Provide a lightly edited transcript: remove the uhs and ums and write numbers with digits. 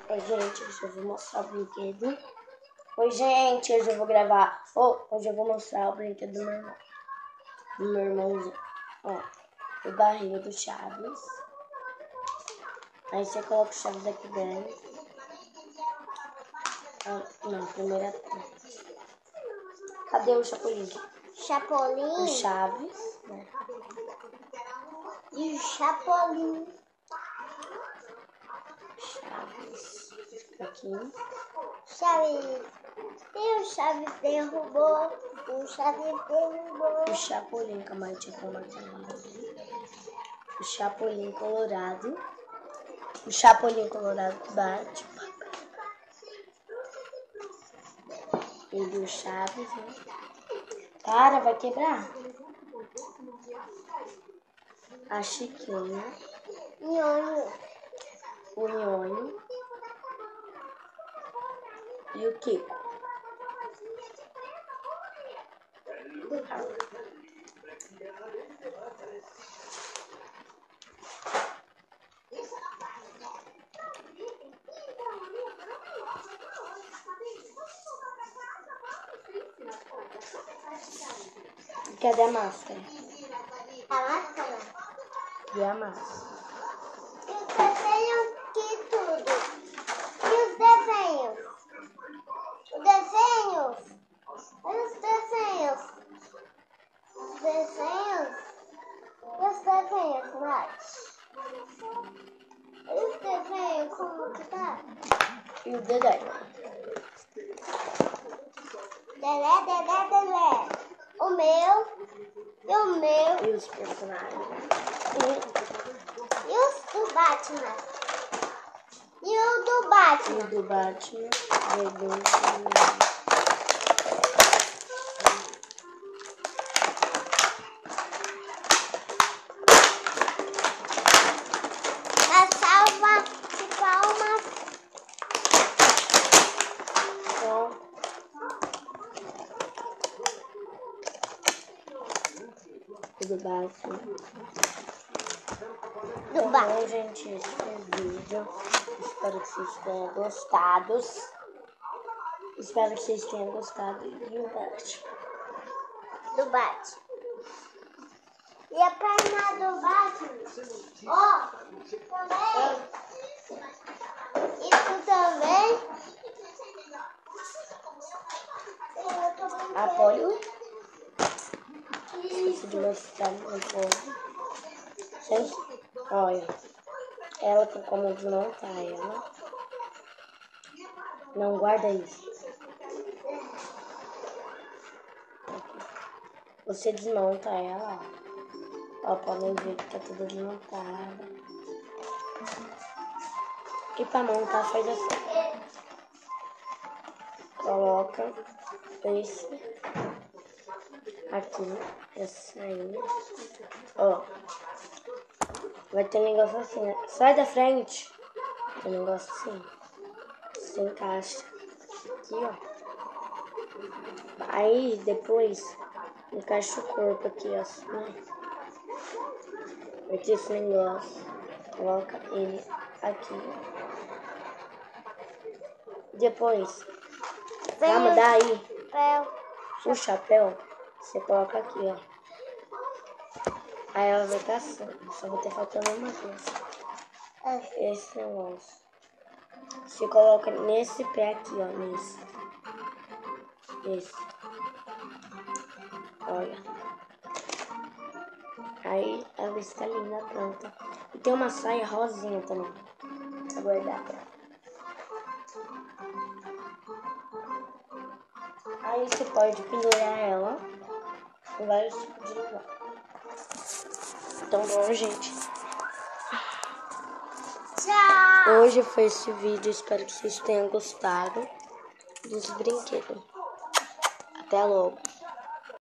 Oi, gente, hoje eu vou mostrar o brinquedo. Oi, gente, hoje eu vou gravar. Hoje eu vou mostrar o brinquedo do meu irmão. Do meu irmãozinho. Ó, o barril do Chaves. Aí você coloca o Chaves aqui dentro. Não, primeira. Cadê o Chapolin? Chapolin? O Chaves, né? E o Chapolin? Chaves. Aqui. Chaves. E o Chaves derrubou. O Chaves derrubou. O Chapolin, que a mãe tinha colocado. O Chapolin colorado. O Chapolin colorado que bate. E do Chaves, né? Para, vai quebrar. A Chiquinha. Nhonho. O Nhonho. E o Kiko. Cadê a máscara? A máscara? E a máscara? E os desenhos que tudo? E os desenhos? Os desenhos? E os desenhos? Os desenhos? E os desenhos, Nath? E os desenhos, como que tá? E o desenho? Dedé. O meu. E o meu. E os personagens? E os do Batman. E o do Batman. E o do Batman. A salva de palmas. Do Batman. Batman. Gente, esse foi o vídeo. Espero que vocês tenham gostado. Espero que vocês tenham gostado. E o Batman. Do Batman. E a perna do Batman. Ó, também. E tu também. Apoio. Esqueci de mostrar um pouco. Olha, ela tem como desmontar ela. Não guarda isso. Você desmonta ela, ó. Podem ver que tá tudo desmontado. E pra montar faz assim. Coloca esse aqui, essa aí. Ó. Vai ter um negócio assim, né? Sai da frente. Tem um negócio assim. Você encaixa aqui, ó. Aí depois encaixa o corpo aqui, ó. Assim, né? Vai ter esse negócio. Coloca ele aqui. Depois, calma, daí. O chapéu, você coloca aqui, ó. Aí ela vai estar assim. Só vai ter faltando uma coisa. Esse negócio. Você coloca nesse pé aqui, ó. Nesse. Esse. Olha. Aí ela está linda, pronta. E tem uma saia rosinha também. Pra guardar pra. Aí você pode pendurar ela em vários tipos de lugar. Então, bom, gente. Tchau. Hoje foi esse vídeo. Espero que vocês tenham gostado dos brinquedos. Até logo.